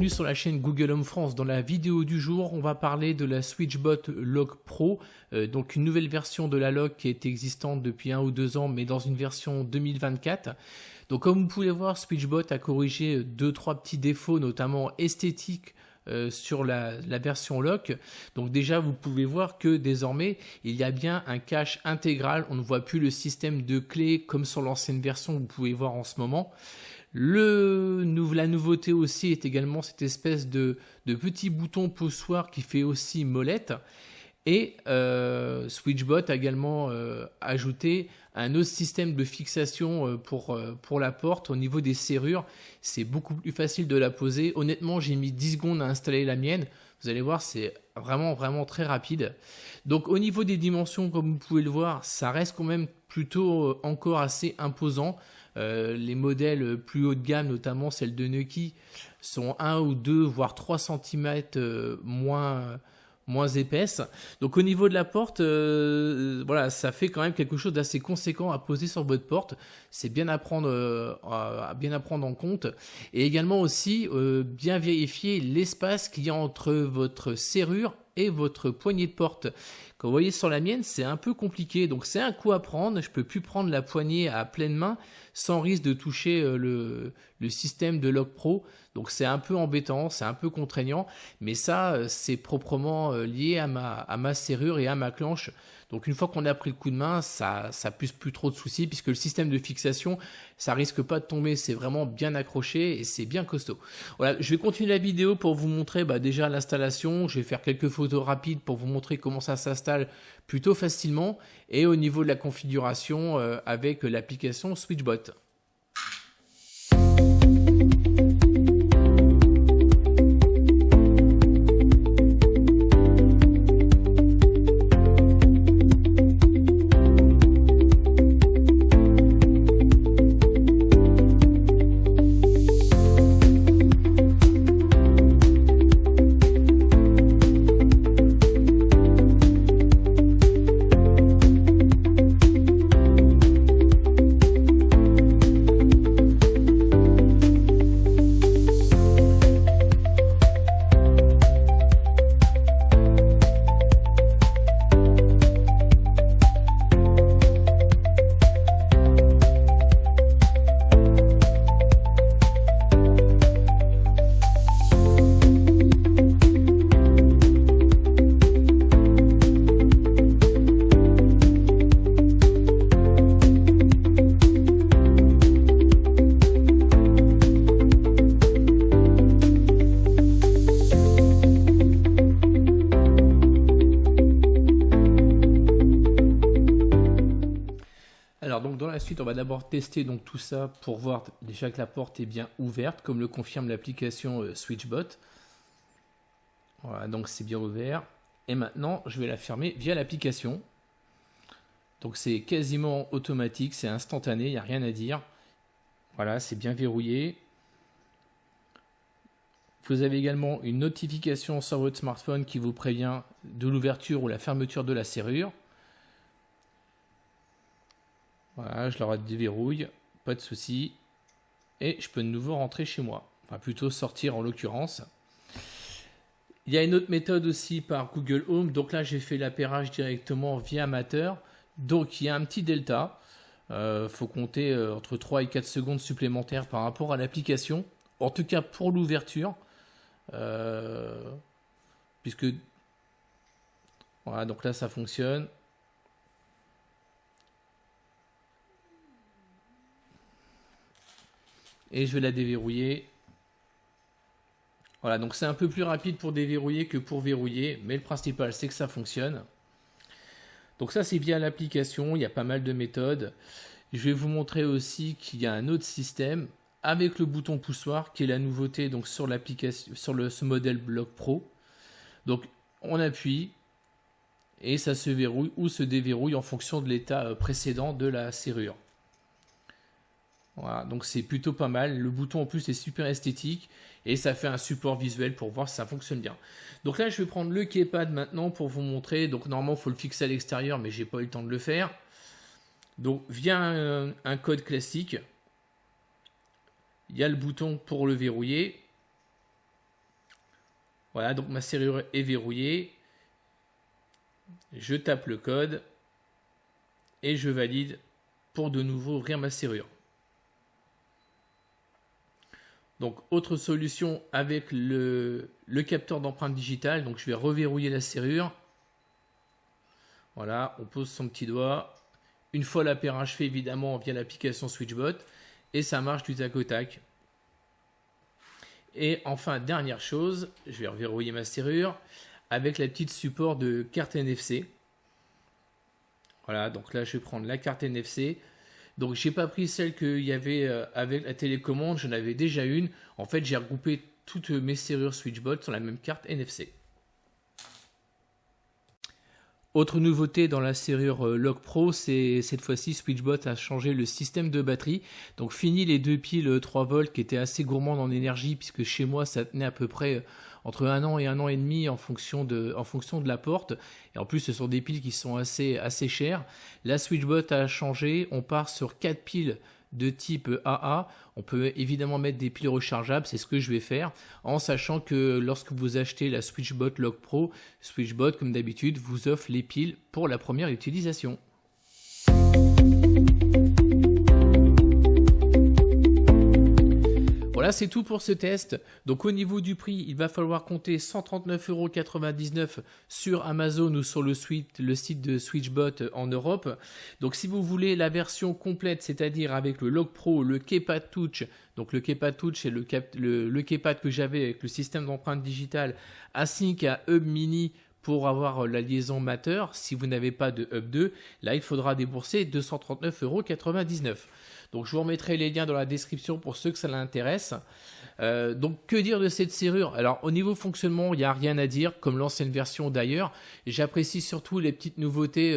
bienvenue sur la chaîne Google Home France. Dans la vidéo du jour, on va parler de la SwitchBot Lock Pro, donc une nouvelle version de la lock qui est existante depuis 1 ou 2 ans, mais dans une version 2024. Donc comme vous pouvez voir, SwitchBot a corrigé 2-3 petits défauts, notamment esthétiques, sur la version lock. Donc déjà vous pouvez voir que désormais il y a bien un cache intégral, on ne voit plus le système de clés comme sur l'ancienne version, vous pouvez voir en ce moment. La nouveauté aussi est également cette espèce de petit bouton poussoir qui fait aussi molette. Et SwitchBot a également ajouté un autre système de fixation pour la porte au niveau des serrures. C'est beaucoup plus facile de la poser. Honnêtement, j'ai mis 10 secondes à installer la mienne. Vous allez voir, c'est vraiment très rapide. Donc au niveau des dimensions, comme vous pouvez le voir, ça reste quand même plutôt encore assez imposant. Les modèles plus haut de gamme, notamment celles de Nuki, sont 1 ou 2 voire 3 cm moins épaisse. Donc au niveau de la porte, voilà, ça fait quand même quelque chose d'assez conséquent à poser sur votre porte. C'est bien à prendre en compte. Et également aussi bien vérifier l'espace qu'il y a entre votre serrure et votre poignée de porte. Comme vous voyez sur la mienne, c'est un peu compliqué. Donc c'est un coup à prendre. Je ne peux plus prendre la poignée à pleine main sans risque de toucher le système de Lock Pro. Donc c'est un peu embêtant, c'est un peu contraignant. Mais ça, c'est proprement lié à ma serrure et à ma clenche. Donc une fois qu'on a pris le coup de main, ça pousse plus trop de soucis puisque le système de fixation, ça risque pas de tomber. C'est vraiment bien accroché et c'est bien costaud. Voilà, je vais continuer la vidéo pour vous montrer déjà l'installation. Je vais faire quelques photos rapides pour vous montrer comment ça s'installe plutôt facilement. Et au niveau de la configuration avec l'application SwitchBot. Alors donc dans la suite, on va d'abord tester donc tout ça pour voir déjà que la porte est bien ouverte, comme le confirme l'application SwitchBot. Voilà, donc c'est bien ouvert. Et maintenant, je vais la fermer via l'application. Donc c'est quasiment automatique, c'est instantané, il n'y a rien à dire. Voilà, c'est bien verrouillé. Vous avez également une notification sur votre smartphone qui vous prévient de l'ouverture ou la fermeture de la serrure. Voilà, je la déverrouille, pas de souci. Et je peux de nouveau rentrer chez moi. Enfin, plutôt sortir en l'occurrence. Il y a une autre méthode aussi par Google Home. Donc là, j'ai fait l'appairage directement via amateur. Donc il y a un petit delta. Faut compter entre 3 et 4 secondes supplémentaires par rapport à l'application. En tout cas pour l'ouverture. Puisque... Voilà, donc là, ça fonctionne. Et je vais la déverrouiller. Voilà, donc c'est un peu plus rapide pour déverrouiller que pour verrouiller, mais le principal c'est que ça fonctionne. Donc ça c'est via l'application, il y a pas mal de méthodes. Je vais vous montrer aussi qu'il y a un autre système avec le bouton poussoir qui est la nouveauté donc sur l'application, sur ce modèle Lock Pro. Donc on appuie et ça se verrouille ou se déverrouille en fonction de l'état précédent de la serrure. Voilà, donc c'est plutôt pas mal. Le bouton en plus est super esthétique et ça fait un support visuel pour voir si ça fonctionne bien. Donc là, je vais prendre le keypad maintenant pour vous montrer. Donc normalement, il faut le fixer à l'extérieur, mais j'ai pas eu le temps de le faire. Donc via un code classique, il y a le bouton pour le verrouiller. Voilà, donc ma serrure est verrouillée. Je tape le code et je valide pour de nouveau ouvrir ma serrure. Donc autre solution avec le capteur d'empreinte digitale. Donc je vais reverrouiller la serrure. Voilà, on pose son petit doigt. Une fois l'appairage fait, évidemment, via l'application SwitchBot. Et ça marche du tac au tac. Et enfin, dernière chose, je vais reverrouiller ma serrure avec la petite support de carte NFC. Voilà, donc là, je vais prendre la carte NFC. Donc, je n'ai pas pris celle qu'il y avait avec la télécommande. J'en avais déjà une. En fait, j'ai regroupé toutes mes serrures SwitchBot sur la même carte NFC. Autre nouveauté dans la serrure Log Pro, c'est cette fois-ci SwitchBot a changé le système de batterie. Donc fini les 2 piles 3 volts qui étaient assez gourmandes en énergie, puisque chez moi ça tenait à peu près entre 1 an et 1 an et demi en fonction de la porte. Et en plus ce sont des piles qui sont assez chères. La SwitchBot a changé, on part sur 4 piles de type AA. On peut évidemment mettre des piles rechargeables, c'est ce que je vais faire, en sachant que lorsque vous achetez la SwitchBot Log Pro, SwitchBot comme d'habitude vous offre les piles pour la première utilisation. Voilà, c'est tout pour ce test. Donc au niveau du prix, il va falloir compter 139,99 € sur Amazon ou sur le site de SwitchBot en Europe. Donc si vous voulez la version complète, c'est-à-dire avec le Log Pro, le Keypad Touch, donc le Keypad Touch c'est le Keypad que j'avais avec le système d'empreinte digitale, ainsi qu'un Hub Mini pour avoir la liaison Matter. Si vous n'avez pas de Hub 2, là il faudra débourser 239,99 €. Donc je vous remettrai les liens dans la description pour ceux que ça l'intéresse. Donc que dire de cette serrure? Alors au niveau fonctionnement, il n'y a rien à dire, comme l'ancienne version d'ailleurs. J'apprécie surtout les petites nouveautés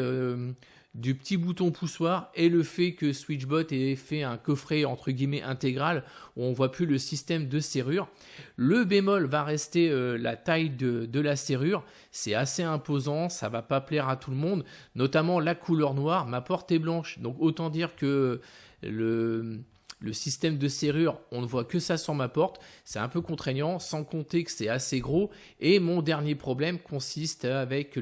du petit bouton poussoir et le fait que SwitchBot ait fait un coffret entre guillemets intégral où on ne voit plus le système de serrure. Le bémol va rester la taille de la serrure. C'est assez imposant, ça ne va pas plaire à tout le monde, notamment la couleur noire. Ma porte est blanche, donc autant dire que le système de serrure, on ne voit que ça sur ma porte. C'est un peu contraignant, sans compter que c'est assez gros. Et mon dernier problème consiste avec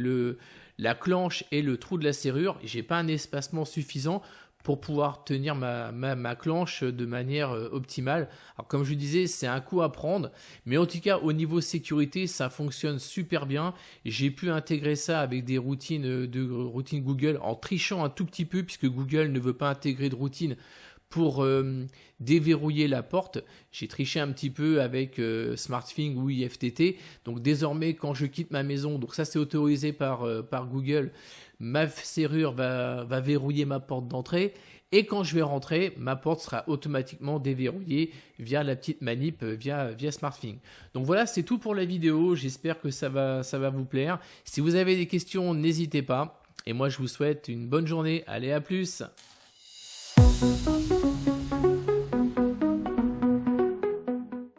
la clenche et le trou de la serrure. J'ai pas un espacement suffisant pour pouvoir tenir ma clenche de manière optimale. Alors comme je vous disais, c'est un coup à prendre, mais en tout cas au niveau sécurité, ça fonctionne super bien. J'ai pu intégrer ça avec des routines Google en trichant un tout petit peu, puisque Google ne veut pas intégrer de routine pour déverrouiller la porte. J'ai triché un petit peu avec SmartThings ou IFTT. Donc désormais, quand je quitte ma maison, donc ça c'est autorisé par Google, ma serrure va verrouiller ma porte d'entrée. Et quand je vais rentrer, ma porte sera automatiquement déverrouillée via la petite manip via SmartThings. Donc voilà, c'est tout pour la vidéo. J'espère que ça va vous plaire. Si vous avez des questions, n'hésitez pas. Et moi, je vous souhaite une bonne journée. Allez, à plus!